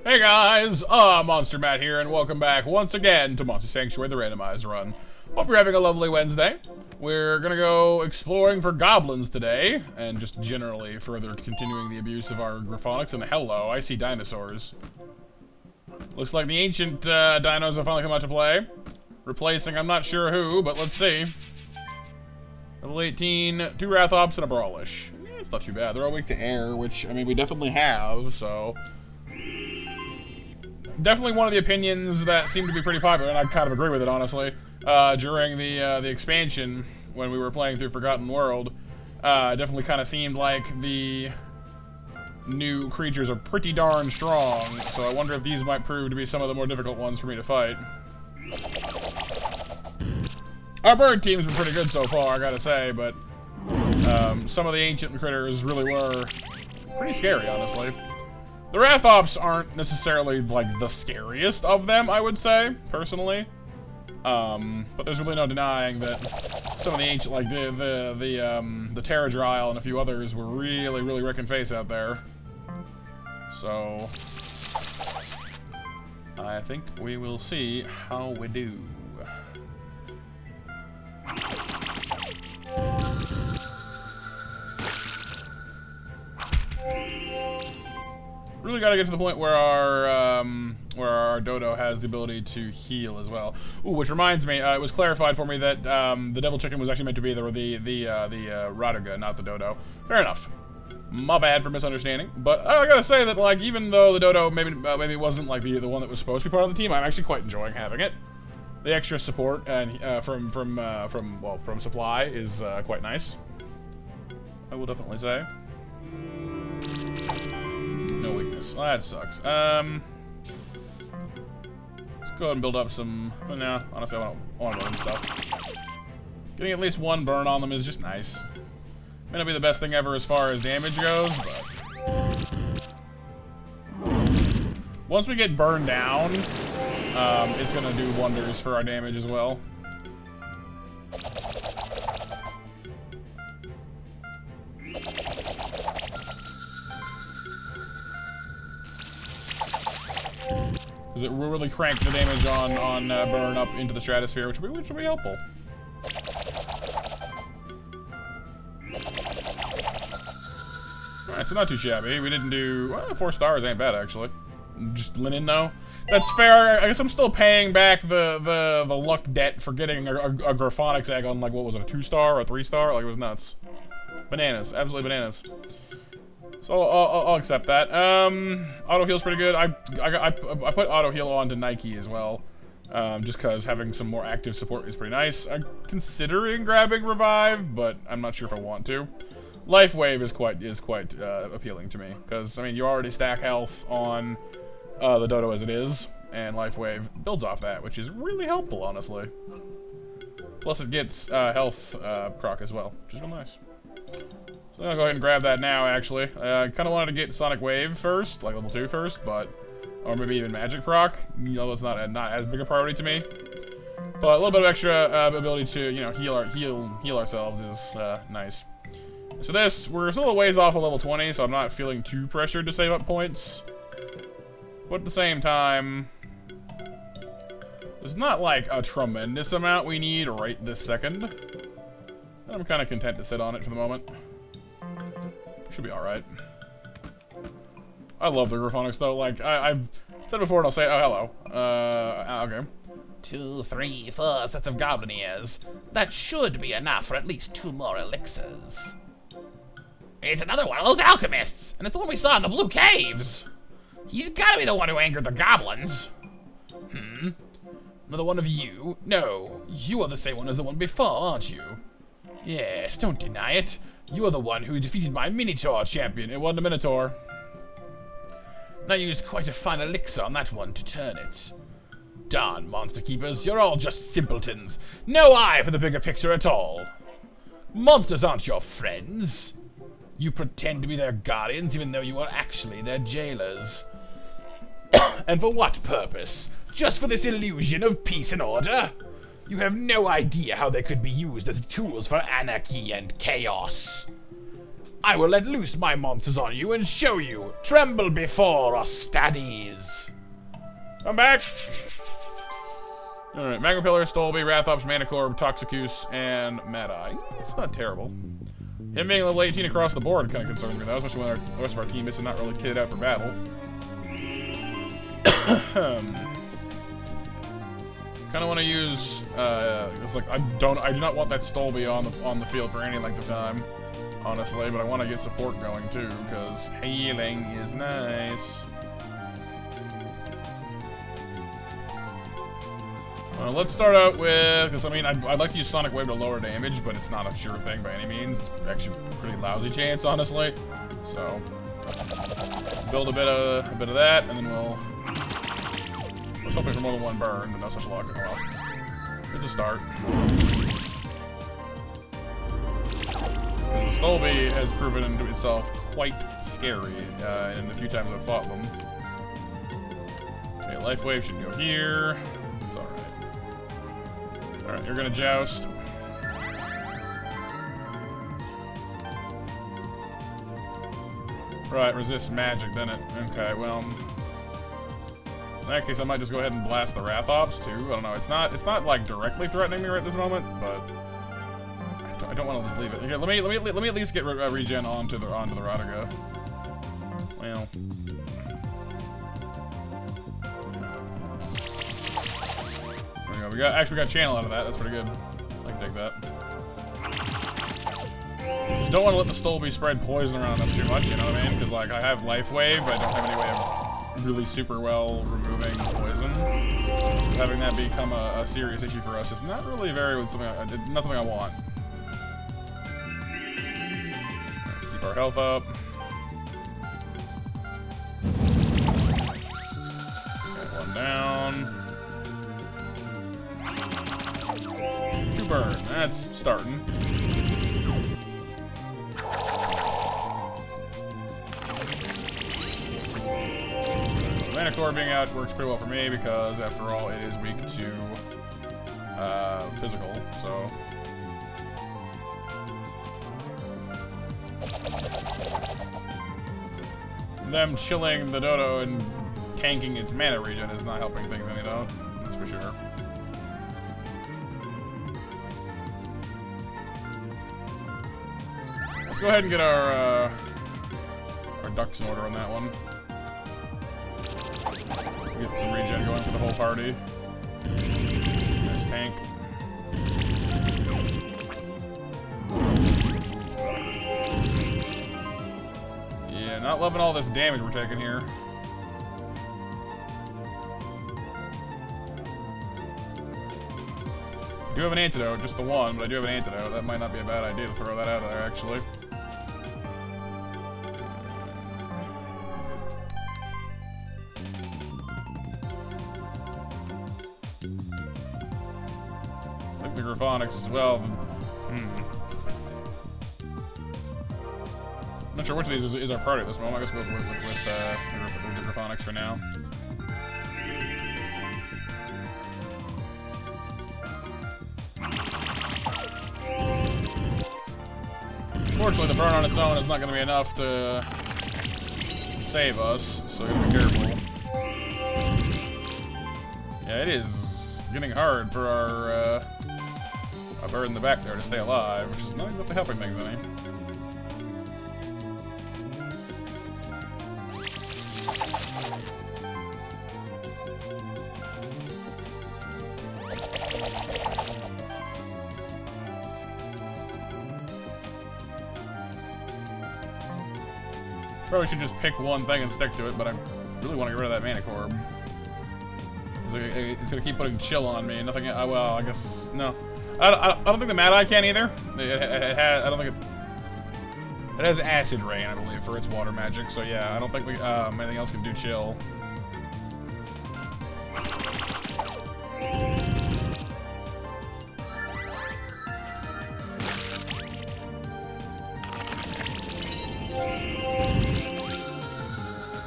Hey guys, Monster Matt here, and welcome back once again to Monster Sanctuary the Randomized Run. Hope you're having a lovely Wednesday. We're gonna go exploring for goblins today, and just generally further continuing the abuse of our graphonics. And hello, I see dinosaurs. Looks like the ancient dinos have finally come out to play. Replacing I'm not sure who, but let's see. Level 18, 2 Rathops and a Brawlish. Yeah, it's not too bad. They're all weak to air, which, I mean, we definitely have, so... Definitely one of the opinions that seemed to be pretty popular, and I kind of agree with it, honestly. During the expansion, when we were playing through Forgotten World, it definitely kind of seemed like the new creatures are pretty darn strong, so I wonder if these might prove to be some of the more difficult ones for me to fight. Our bird team's been pretty good so far, I gotta say, but some of the ancient critters really were pretty scary, honestly. The Rathops aren't necessarily, like, the scariest of them, I would say, personally. But there's really no denying that some of the ancient, like, the Terradryle and a few others were really wrecking face out there. So... I think we will see how we do. Really gotta get to the point where our dodo has the ability to heal as well. Ooh, which reminds me, it was clarified for me that the devil chicken was actually meant to be the Radaga, not the dodo. Fair enough. My bad for misunderstanding. But I gotta say that, like, even though the dodo maybe wasn't like the one that was supposed to be part of the team, I'm actually quite enjoying having it. The extra support and from supply is quite nice. I will definitely say. No weakness. Well, that sucks. Let's go ahead and build up some... Well, no, honestly, I want to burn stuff. Getting at least one burn on them is just nice. May not be the best thing ever as far as damage goes, but... Once we get burned down, it's gonna do wonders for our damage as well. Because it will really crank the damage on burn up into the stratosphere, which will be helpful. Alright, so not too shabby. We didn't do... Well, 4 stars ain't bad, actually. Just linen, though. That's fair. I guess I'm still paying back the luck debt for getting a graphonics egg on, like, what was it, a 2-star or a 3-star? Like, it was nuts. Bananas. Absolutely bananas. So I'll accept that. Auto heal's pretty good. I put auto heal on to Nike as well, just because having some more active support is pretty nice. I'm considering grabbing revive, but I'm not sure if I want to. Life wave is quite appealing to me, because I mean you already stack health on the dodo as it is, and life wave builds off that, which is really helpful, honestly. Plus it gets health proc as well, which is real nice. So I'll go ahead and grab that now, actually. I kind of wanted to get Sonic Wave first, like level 2 first, but... Or maybe even Magic Proc. You know, that's not as big a priority to me. But a little bit of extra ability to, you know, heal ourselves is nice. So this, we're still a ways off of level 20, so I'm not feeling too pressured to save up points. But at the same time... There's not, like, a tremendous amount we need right this second. I'm kind of content to sit on it for the moment. Should be alright. I love the graphonics, though. Like, I've said before, and I'll say, oh, hello. Okay. 2, 3, 4 sets of goblin ears. That should be enough for at least 2 more elixirs. It's another one of those alchemists, and it's the one we saw in the Blue Caves. He's gotta be the one who angered the goblins. Another one of you? No, you are the same one as the one before, aren't you? Yes, don't deny it. You are the one who defeated my Minotaur champion. It wasn't a Minotaur. And I used quite a fine elixir on that one to turn it. Darn monster keepers, you're all just simpletons. No eye for the bigger picture at all. Monsters aren't your friends. You pretend to be their guardians even though you are actually their jailers. And for what purpose? Just for this illusion of peace and order? You have no idea how they could be used as tools for anarchy and chaos. I will let loose my monsters on you and show you. Tremble before us, Staddies. Come back! Alright, Magma Pillar, Stolby, Rathops, Manicorb, Toxicus, and Mad Eye. It's not terrible. Him being level 18 across the board kind of concerns me though, especially when the rest of our teammates are not really kitted out for battle. Kind of want to use, it's like I do not want that Stolby on the field for any length of time, honestly, but I want to get support going too, because healing is nice. Let's start out with, because I mean, I'd like to use Sonic Wave to lower damage, but it's not a sure thing by any means. It's actually a pretty lousy chance, honestly. So, build a bit of that, and then let's hope for more than one burn, but no such luck. Oh well. It's a start. Because the Stolby has proven into itself quite scary in the few times I've fought them. Okay, Life Wave should go here. It's alright. Alright, you're gonna joust. Right, resist magic, then it. Okay, well. In that case, I might just go ahead and blast the Rathops too. I don't know. It's not like directly threatening me right this moment, but I don't want to just leave it. Okay, let me at least get regen onto the Radaga. Well. We got channel out of that. That's pretty good. I can take that. Just don't want to let the Stolby spread poison around us too much, you know what I mean? Because like I have Life Wave, but I don't have any way of really super well removing poison. Having that become a serious issue for us is not really not something I want. Keep our health up. Okay, one down. Burn. That's starting. Manicore being out works pretty well for me because, after all, it is weak to physical, so. Them chilling the Dodo and tanking its mana regen is not helping things any, though. That's for sure. Let's go ahead and get our ducks in order on that one. Get some regen going for the whole party. Nice tank. Yeah, not loving all this damage we're taking here. I do have an antidote, just the one, but I do have an antidote. That might not be a bad idea to throw that out of there, actually. I think the Graphonics as well. I'm not sure which of these is our party at this moment. I guess we'll go with the Graphonics for now. Unfortunately, the burn on its own is not going to be enough to save us, so we gotta be careful. Yeah, it is getting hard for our bird in the back there to stay alive, which is not exactly helping things any. Probably should just pick one thing and stick to it, but I really want to get rid of that Manicorb. It's gonna keep putting chill on me. Nothing. Well, I guess no. I don't think the Mad Eye can either. It has. I don't think it has Acid Rain, I believe, for its water magic. So yeah, I don't think anything else can do chill.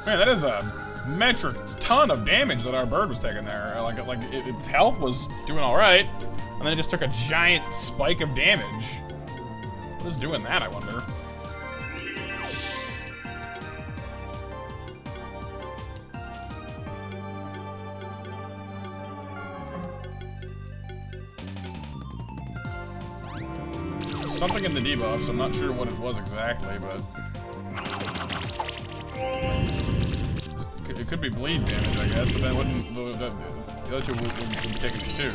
Man, that is a metric ton of damage that our bird was taking there. Its health was doing all right, and then it just took a giant spike of damage. What is doing that, I wonder? something in the debuffs. I'm not sure what it was exactly, but it could be bleed damage, I guess. But then wouldn't the other two would be taking it too.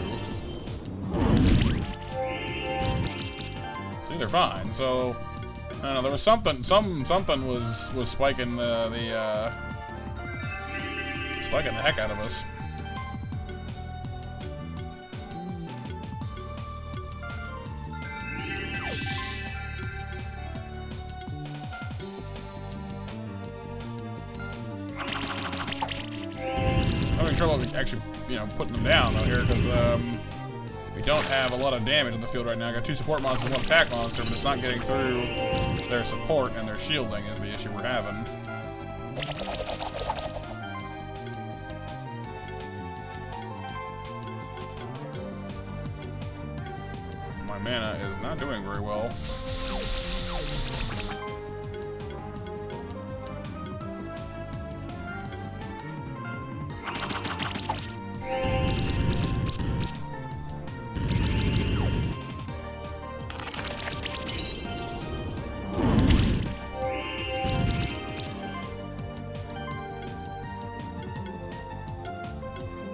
See, they're fine. So I don't know. There was something was spiking spiking the heck out of us. Having trouble actually, you know, putting them down out here because we don't have a lot of damage on the field right now. I got 2 support monsters and 1 attack monster, but it's not getting through their support, and their shielding is the issue we're having. My mana is not doing very well.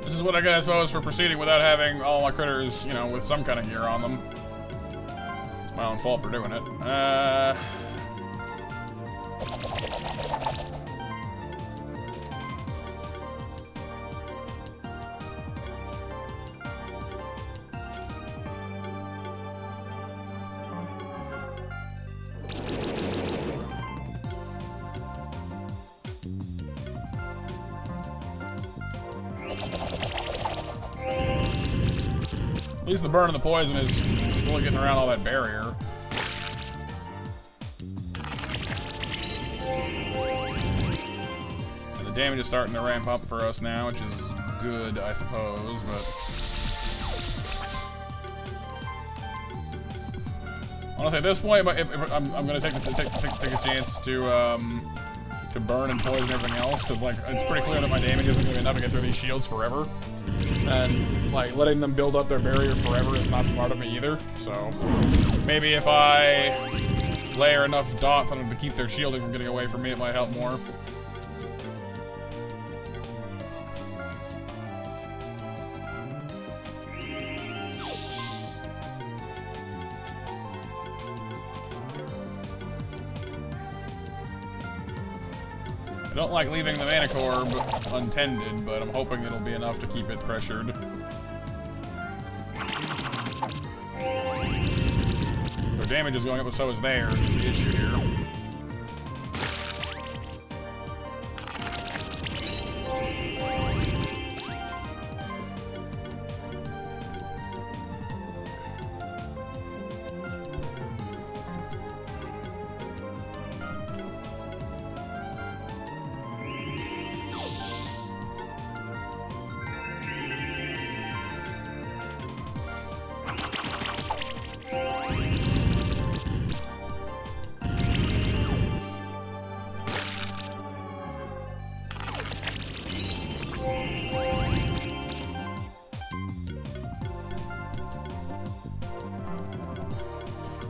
This is what I get, I suppose, for proceeding without having all my critters, you know, with some kind of gear on them. It's my own fault for doing it. At least the burn and the poison is still getting around all that barrier. And the damage is starting to ramp up for us now, which is good, I suppose, but honestly, at this point, I'm gonna take a chance to burn and poison everything else, because like it's pretty clear that my damage isn't gonna be enough to get through these shields forever. And, like, letting them build up their barrier forever is not smart of me either, so maybe if I layer enough dots on them to keep their shielding from getting away from me, it might help more. I don't like leaving the mana core untended, but I'm hoping it'll be enough to keep it pressured. Their damage is going up, but so is theirs, is the issue here.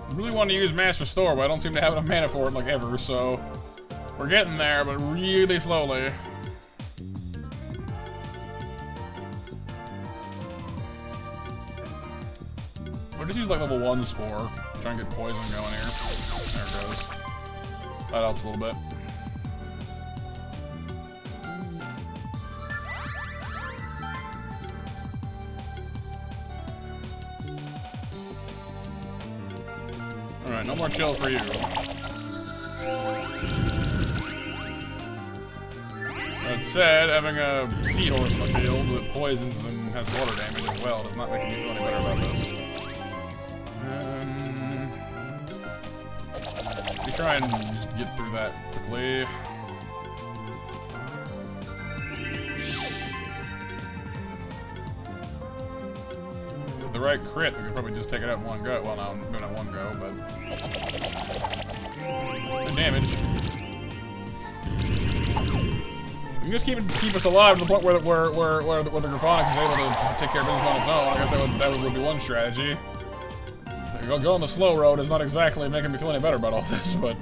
I really want to use Mass Restore, but I don't seem to have enough mana for it like ever, so we're getting there, but really slowly. We'll just use like level 1 Spore. Try and get poison going here. There it goes. That helps a little bit. Alright, no more chill for you. That said, having a seahorse in the field that poisons and has water damage as well does not make me feel any better about this. Let me try and just get through that quickly. With the right crit, we could probably just take it out in one go. Well, no, maybe not one go, but good damage. You can just keep us alive to the point where the Graphonix is able to take care of business on its own. I guess that would be one strategy. going the slow road is not exactly making me feel any better about all this, but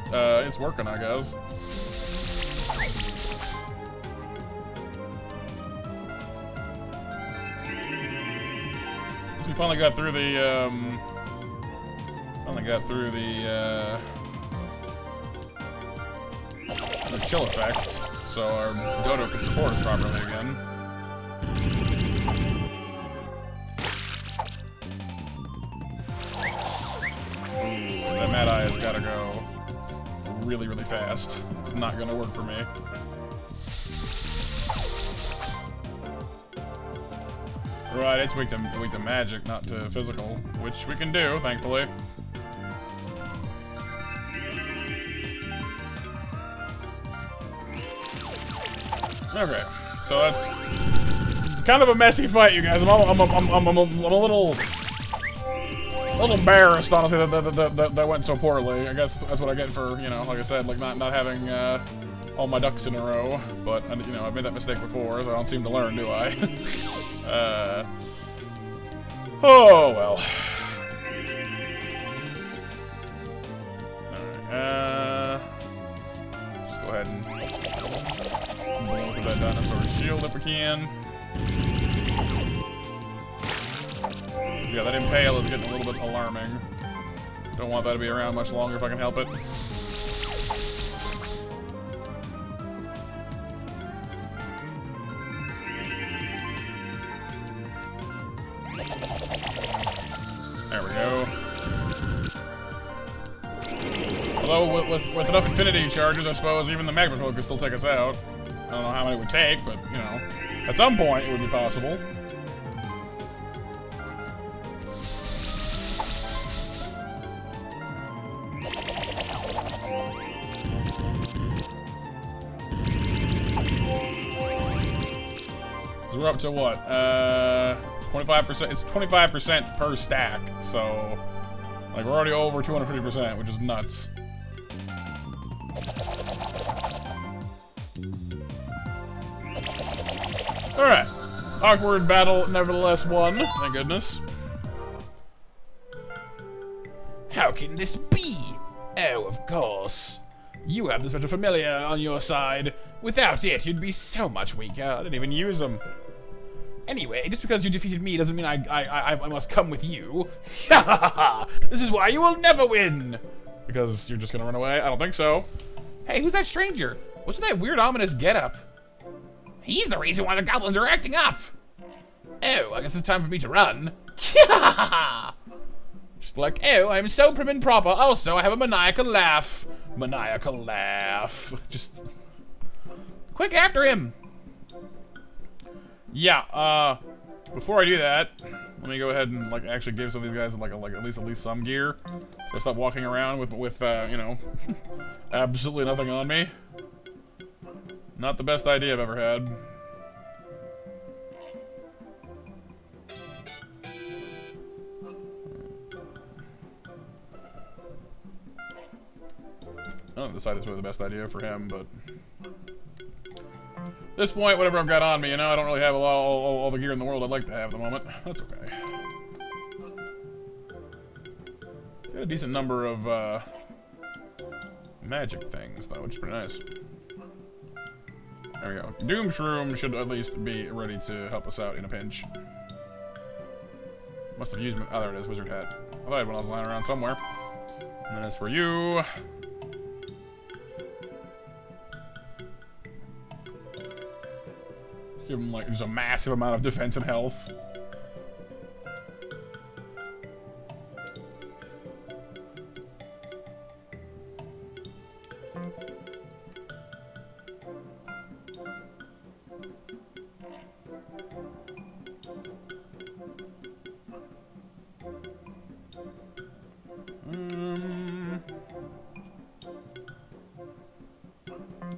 it's working, I guess. We finally got through the chill effects, so our Dodo can support us properly again. Ooh, that Mad Eye has gotta go really, really fast. It's not gonna work for me. Right, it's weak to magic, not to physical, which we can do, thankfully. Okay, so that's kind of a messy fight, you guys. I'm a little embarrassed, honestly, that went so poorly. I guess that's what I get for, you know, like I said, like not having all my ducks in a row. But you know, I've made that mistake before, so I don't seem to learn, do I? Oh well. Alright, just go ahead and blow up that dinosaur shield if we can. So yeah, that impale is getting a little bit alarming. Don't want that to be around much longer if I can help it. There we go. Although with enough infinity charges, I suppose even the magma cloak could still take us out. I don't know how many it would take, but you know, at some point it would be possible. So we're up to what? 25%. It's 25% per stack, so like we're already over 250%, which is nuts. All right, awkward battle, nevertheless won. Thank goodness. How can this be? Oh, of course. You have the special familiar on your side. Without it, you'd be so much weaker. I didn't even use them. Anyway, just because you defeated me doesn't mean I must come with you. This is why you will never win. Because you're just gonna run away? I don't think so. Hey, who's that stranger? What's with that weird ominous getup? He's the reason why the goblins are acting up. Oh, I guess it's time for me to run. Just like, oh, I'm so prim and proper. Also, I have a maniacal laugh. Maniacal laugh. Just quick after him. Yeah, before I do that, let me go ahead and like actually give some of these guys like at least some gear. So stop walking around with you know, absolutely nothing on me. Not the best idea I've ever had. I don't decide this was the best idea for him, but at this point, whatever I've got on me, you know, I don't really have all the gear in the world I'd like to have at the moment. That's okay. Got a decent number of magic things, though, which is pretty nice. There we go. Doom Shroom should at least be ready to help us out in a pinch. Must have used... Oh, there it is, Wizard Hat. I thought I had one I was lying around somewhere. And then as for you... Give him, like, just a massive amount of defense and health.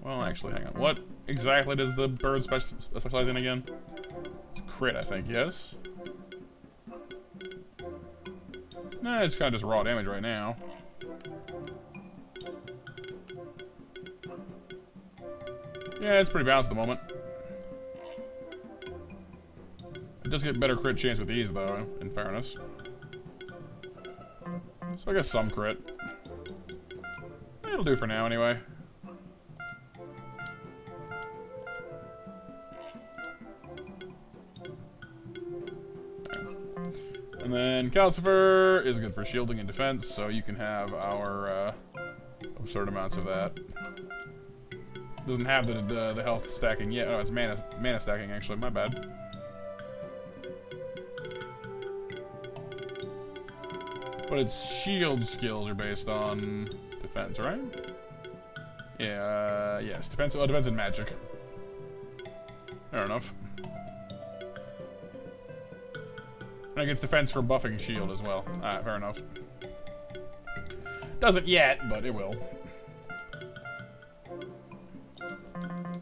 Well, actually, hang on. What exactly does the bird specialize in again? It's crit, I think, yes? Nah, it's kind of just raw damage right now. Yeah, it's pretty balanced at the moment. It does get better crit chance with these, though, in fairness. So I guess some crit. It'll do for now, anyway. And then Calcifer is good for shielding and defense, so you can have our absurd amounts of that. Doesn't have the health stacking yet. Oh, it's mana stacking, actually. My bad. But its shield skills are based on defense, right? Yeah, yes. Defense, defense and magic. Fair enough. And it gets defense for buffing shield as well. Alright, fair enough. Doesn't yet, but it will.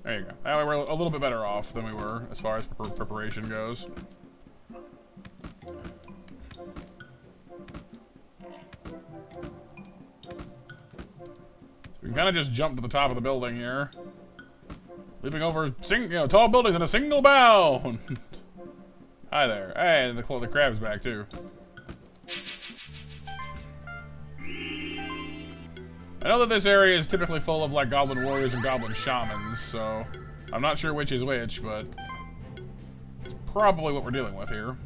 There you go. That way we're a little bit better off than we were as far as preparation goes. We can kind of just jump to the top of the building here. Leaping over tall buildings in a single bound. Hi there. Hey, and the crab's back too. I know that this area is typically full of like goblin warriors and goblin shamans, so I'm not sure which is which, but it's probably what we're dealing with here.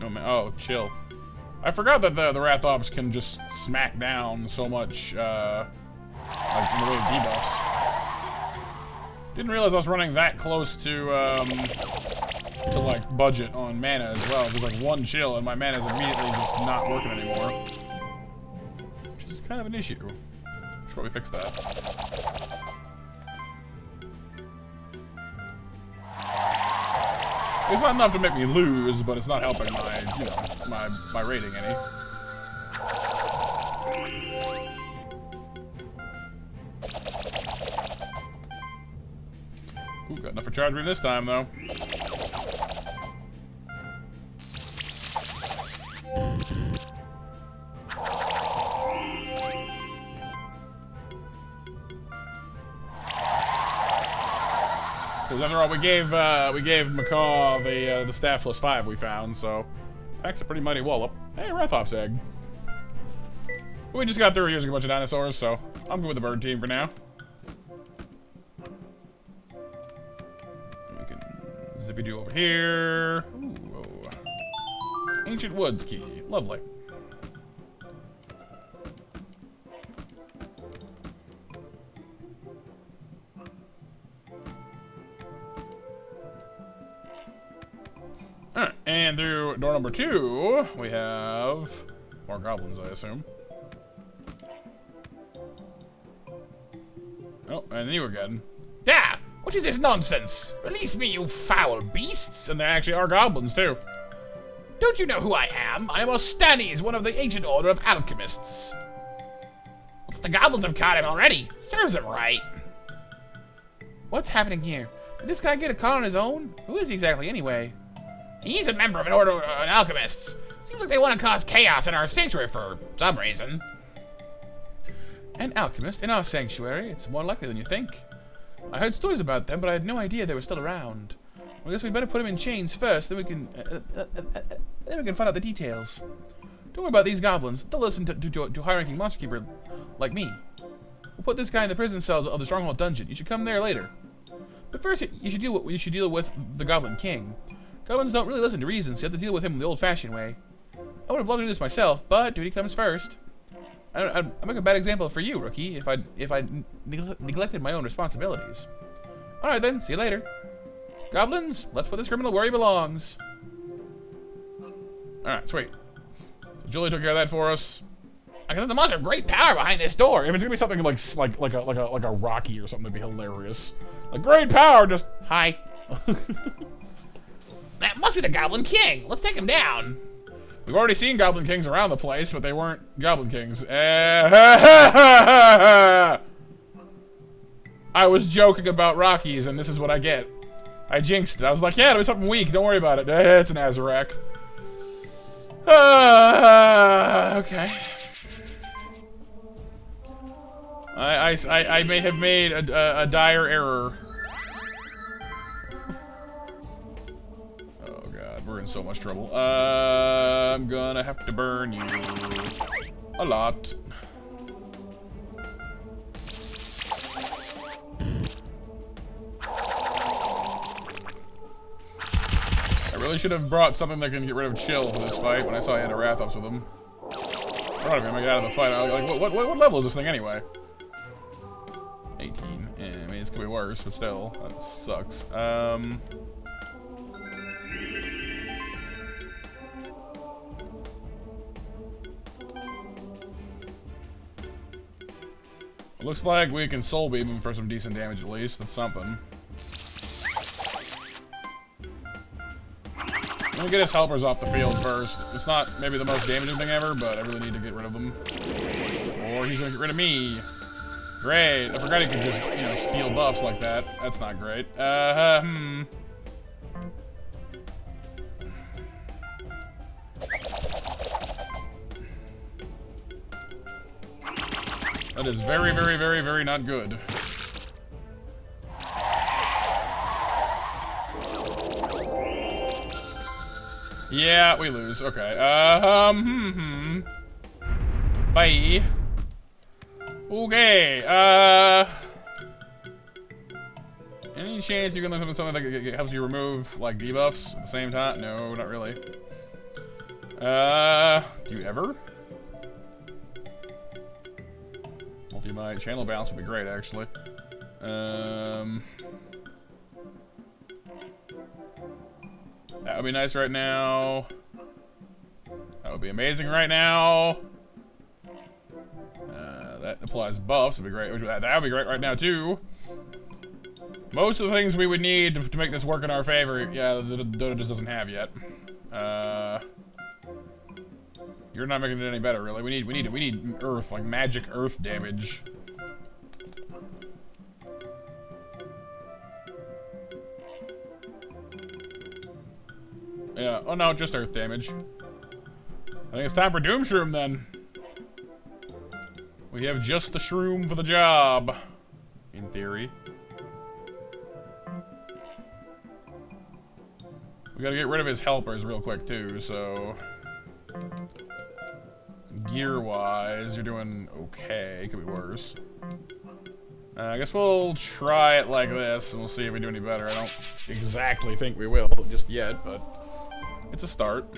No man, oh, chill. I forgot that the Wrath Ops can just smack down so much, like in the way of debuffs. Didn't realize I was running that close to like budget on mana as well. There's like one chill and my mana is immediately just not working anymore, which is kind of an issue. Should probably fix that. It's not enough to make me lose, but it's not helping my, my rating any. Ooh, got enough for charge me this time, though. Because after all, we gave Macaw the staff +5 we found, so that's a pretty mighty wallop. Hey, Rathop's egg. We just got through using a bunch of dinosaurs, so I'm good with the bird team for now. We can zippy-doo over here. Ooh, whoa. Ancient Woods key, lovely. Alright, and through door number 2, we have more goblins, I assume. Oh, and then you again. Yeah! What is this nonsense? Release me, you foul beasts! And they actually are goblins, too. Don't you know who I am? I am Ostanes, one of the ancient order of alchemists. The goblins have caught him already. Serves him right. What's happening here? Did this guy get a call on his own? Who is he exactly, anyway? He's a member of an order of alchemists. Seems like they want to cause chaos in our sanctuary for some reason. An alchemist in our sanctuary? It's more likely than you think. I heard stories about them, but I had no idea they were still around. Well, I guess we'd better put them in chains first, then we can find out the details. Don't worry about these goblins. They'll listen to high-ranking monster keeper like me. We'll put this guy in the prison cells of the Stronghold dungeon. You should come there later. But first, you should deal with the Goblin King. Goblins don't really listen to reason, so you have to deal with him the old-fashioned way. I would have loved to do this myself, but duty comes first. I'd make a bad example for you, rookie, if I neglected my own responsibilities. All right then, see you later. Goblins, let's put this criminal where he belongs. All right, sweet. So Julie took care of that for us. I guess the monster have great power behind this door. If it's gonna be something like a Rocky or something, that'd be hilarious. Like great power, just hi. That must be the Goblin King. Let's take him down. We've already seen Goblin Kings around the place, but they weren't Goblin Kings. I was joking about Rockies, and this is what I get. I jinxed it. I was like, yeah, there's something weak. Don't worry about it. It's an Azerick. Okay. I may have made a dire error. Oh god, we're in so much trouble. I'm gonna have to burn you a lot. I really should have brought something that can get rid of chill for this fight when I saw I had a Wrath Ups with him. I'm not gonna get out of the fight. I was like, what level is this thing anyway? 18. Yeah, I mean, it's gonna be worse, but still, that sucks. Looks like we can Soul Beam him for some decent damage at least. That's something. I'm gonna get his helpers off the field first. It's not maybe the most damaging thing ever, but I really need to get rid of them. Or he's gonna get rid of me. Great. I forgot he could just, you know, steal buffs like that. That's not great. That is very, very, very, very not good. Yeah, we lose. Okay. Bye. Okay. Any chance you can look up something that helps you remove like debuffs at the same time? No, not really. Do you ever? Multi-might channel bounce would be great, actually. That would be nice right now. That would be amazing right now. That applies buffs. Would be great. That would be great right now too. Most of the things we would need to make this work in our favor, yeah, the Dota just doesn't have yet. You're not making it any better, really. We need earth, like magic earth damage. Yeah. Oh no, just earth damage. I think it's time for Doom Shroom then. We have just the shroom for the job, in theory. We gotta get rid of his helpers real quick too, so... Gear-wise, you're doing okay. Could be worse. I guess we'll try it like this, and we'll see if we do any better. I don't exactly think we will just yet, but it's a start.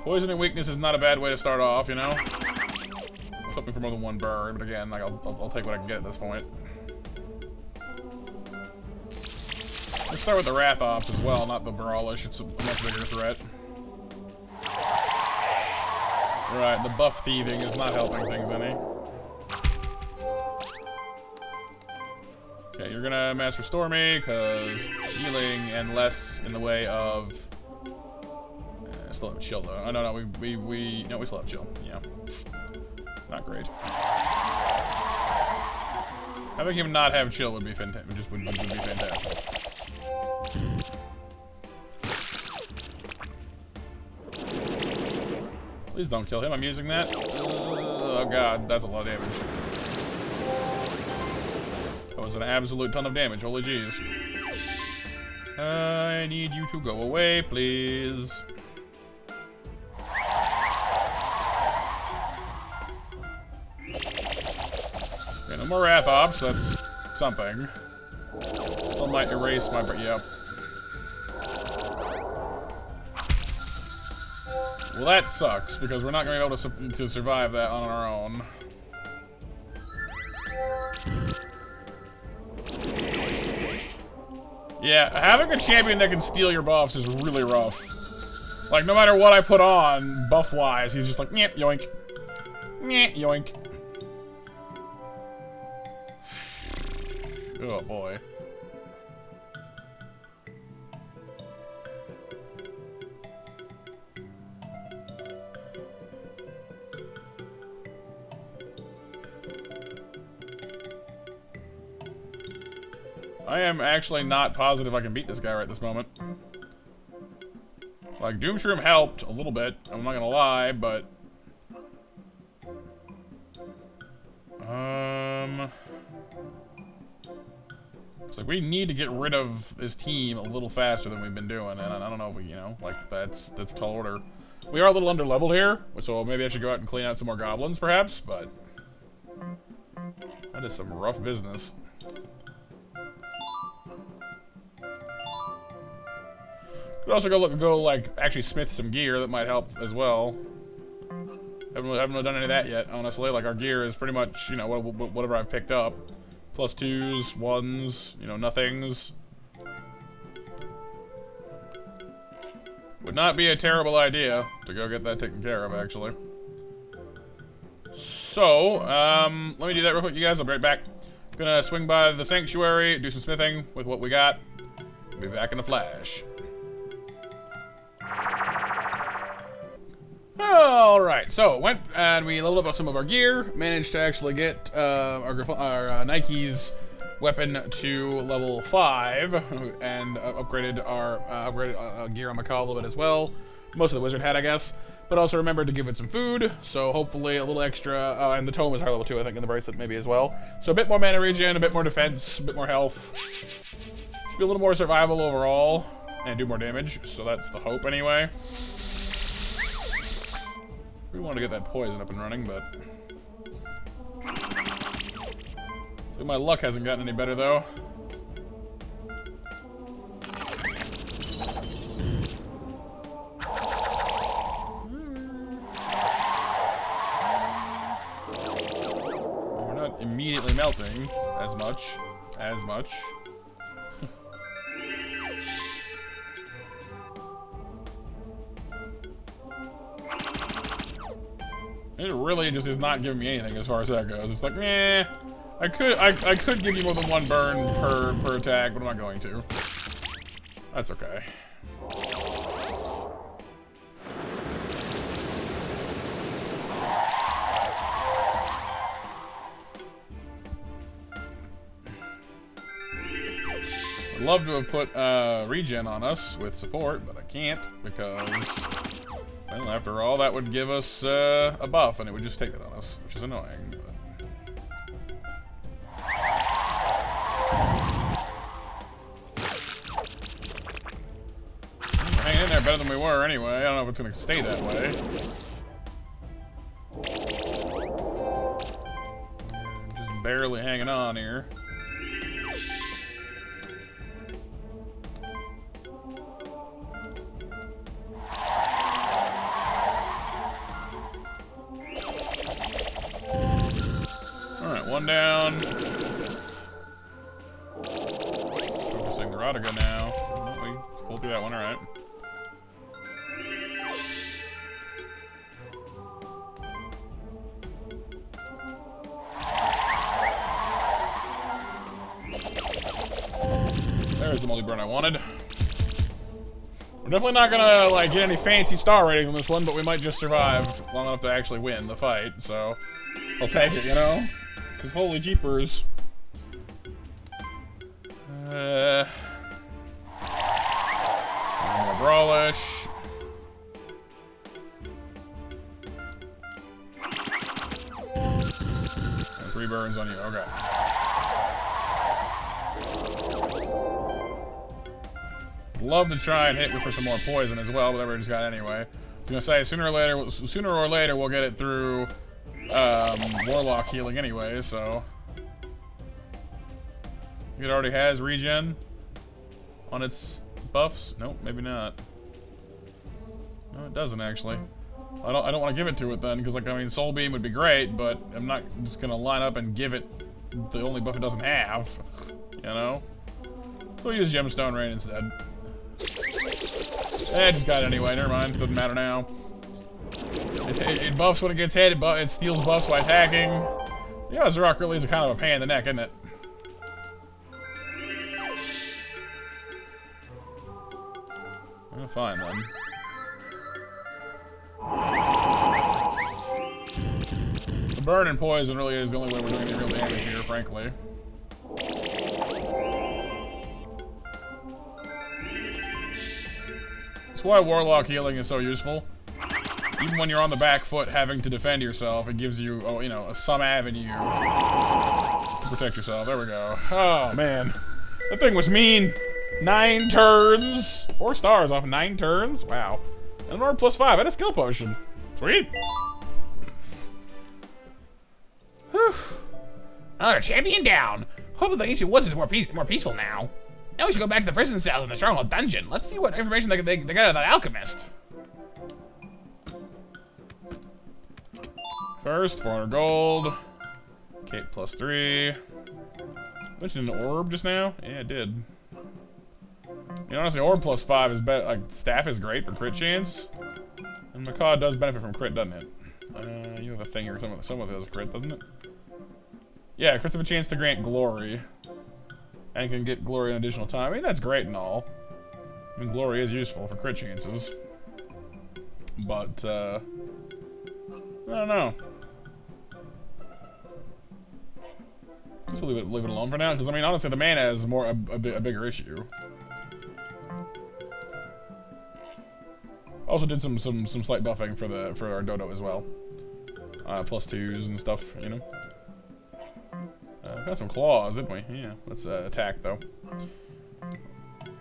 Poisoning weakness is not a bad way to start off, you know? I was hoping for more than one burn, but again, like I'll take what I can get at this point. Let's start with the Wrath Ops as well, not the Brawlish. It's a much bigger threat. Right, the buff thieving is not helping things any. Okay, you're gonna Mass Restore me, because healing and less in the way of... still have chill though. Oh no, no, we still have chill. Yeah. Not great. Having him not have chill would be fantastic. Would be fantastic. Please don't kill him. I'm using that. Oh god, that's a lot of damage. That was an absolute ton of damage. Holy jeez. I need you to go away, please. Okay, no more Wrath Ops. That's something. Still might erase my... Yep. Well, that sucks, because we're not going to be able to survive that on our own. Yeah, having a champion that can steal your buffs is really rough. Like, no matter what I put on, buff-wise, he's just like, nyeh, yoink. Nyeh, yoink. Oh, boy. I am actually not positive I can beat this guy right this moment. Like, Doomshroom helped a little bit, I'm not gonna lie, but... It's like, we need to get rid of this team a little faster than we've been doing, and I don't know if we, you know, like, that's tall order. We are a little under-leveled here, so maybe I should go out and clean out some more goblins, perhaps, but... That is some rough business. Could also go like, actually smith some gear that might help as well. Haven't really done any of that yet, honestly. Like, our gear is pretty much, you know, whatever I've picked up. +2s, 1s, you know, nothings. Would not be a terrible idea to go get that taken care of, actually. So, let me do that real quick, you guys. I'll be right back. Gonna swing by the sanctuary, do some smithing with what we got. Be back in a flash. Alright, so went and we leveled up some of our gear, managed to actually get our Nike's weapon to level 5, and upgraded our gear on Macaw a little bit as well. Most of the wizard had, I guess, but also remembered to give it some food, so hopefully a little extra, and the tome was high level 2, I think, in the bracelet maybe as well. So a bit more mana regen, a bit more defense, a bit more health. Should be a little more survival overall, and do more damage, so that's the hope anyway. We want to get that poison up and running, but... So my luck hasn't gotten any better, though. We're not immediately melting as much. It really just is not giving me anything as far as that goes. It's like, meh. I could give you more than 1 burn per attack, but I'm not going to. That's okay. I'd love to have put regen on us with support, but I can't because, well, after all, that would give us a buff, and it would just take that on us, which is annoying. But... We're hanging in there better than we were anyway. I don't know if it's going to stay that way. Just barely hanging on here. One down. Focusing the Rodiga now. Oh, we pulled through that one, alright. There's the multi-burn I wanted. We're definitely not gonna, like, get any fancy star ratings on this one, but we might just survive long enough to actually win the fight, so I'll take it, you know? Because holy jeepers. More brawlish. And 3 burns on you, okay. Love to try and hit for some more poison as well, but whatever I just got anyway. I was gonna say, sooner or later we'll get it through Warlock healing anyway, so... It already has regen on its buffs? Nope, maybe not. No, it doesn't actually. I don't want to give it to it then, because, like, I mean, Soul Beam would be great, but I'm not just gonna line up and give it the only buff it doesn't have, you know? So we'll use Gemstone Rain instead. I just got it anyway, never mind, doesn't matter now. It buffs when it gets hit, it steals buffs by attacking. Yeah, Azerick really is a kind of a pain in the neck, isn't it? Well, fine then. The burn and poison really is the only way we're doing any real damage here, frankly. That's why Warlock healing is so useful. Even when you're on the back foot having to defend yourself, it gives you, oh, you know, some avenue to protect yourself. There we go. Oh, man. That thing was mean. 9 turns. 4 stars off 9 turns. Wow. And an orb +5 and a skill potion. Sweet. Whew. Another champion down. Hope the ancient woods is more peaceful now. Now we should go back to the prison cells in the stronghold dungeon. Let's see what information they got out of that alchemist. First, 400 gold. Cape +3. Mentioned an orb just now? Yeah, it did. You know, honestly, orb +5 is better. Like, staff is great for crit chance. And Macaw does benefit from crit, doesn't it? You have a thing here. Some of it has crit, doesn't it? Yeah, crits have a chance to grant glory. And can get glory an additional time. I mean, that's great and all. I mean, glory is useful for crit chances. But, I don't know. Just leave it alone for now, because I mean, honestly, the mana is more a bigger issue. Also did some slight buffing for our Dodo as well. +2s and stuff, you know. Got some claws, didn't we? Yeah. Let's attack though.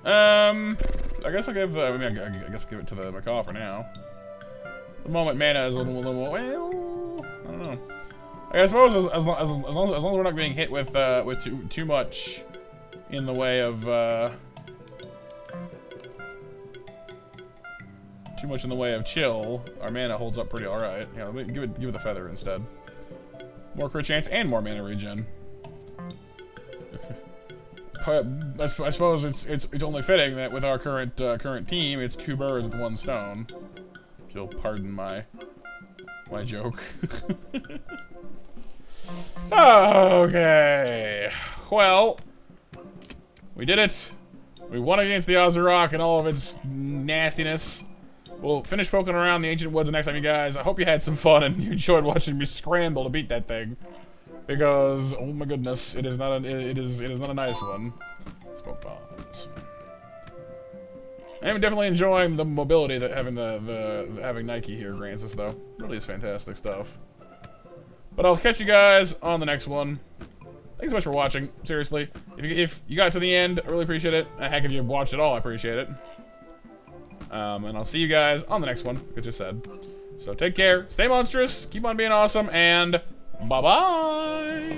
I guess I'll give. I guess I'll give it to the Macaw for now. The moment mana is a little well. I don't know. I suppose as long as we're not being hit with too much in the way of chill, our mana holds up pretty all right. Yeah, let me give it the feather instead. More crit chance and more mana regen. I suppose it's only fitting that with our current team, it's 2 birds with 1 stone. If you'll pardon my joke. Okay. Well, we did it. We won against the Azerick and all of its nastiness. We'll finish poking around the ancient woods next time, you guys. I hope you had some fun and you enjoyed watching me scramble to beat that thing. Because, oh my goodness, it is not a nice one. Smoke bombs. I'm definitely enjoying the mobility that having Nike here grants us, though. Really is fantastic stuff. But I'll catch you guys on the next one. Thanks so much for watching. Seriously, if you got to the end, I really appreciate it. Heck, if you watched it all, I appreciate it. And I'll see you guys on the next one, like I just said. So take care, stay monstrous, keep on being awesome, and bye-bye!